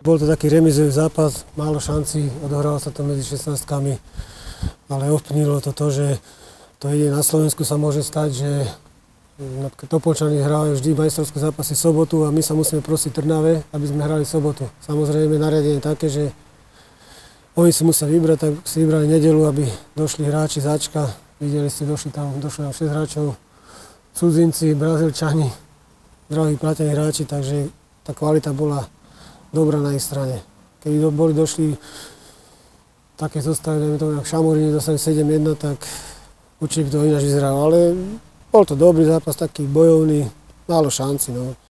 Bol to taký remizový zápas, málo šancí, odohralo sa to medzi 16-kami, ale ovplyvnilo to, že to ide na Slovensku sa môže stať, že Topolčani hrávajú vždy majstrovské zápasy v sobotu a my sa musíme prosiť Trnave, aby sme hrali v sobotu. Samozrejme nariadenie je také, že oni si musia vybrať, tak si vybrali nedeľu, aby došli hráči z Ačka. Videli ste, došlo tam 6 hráčov, cudzinci, Brazílčani, drahí platení hráči, takže tá kvalita bola dobrá na ich strane. Keď došli také zostavy, dajme tomu, jak Šamorín dostali 7-1, tak určite by to ináč vyzeralo. Ale bol to dobrý zápas, taký bojovný, málo šanci. No.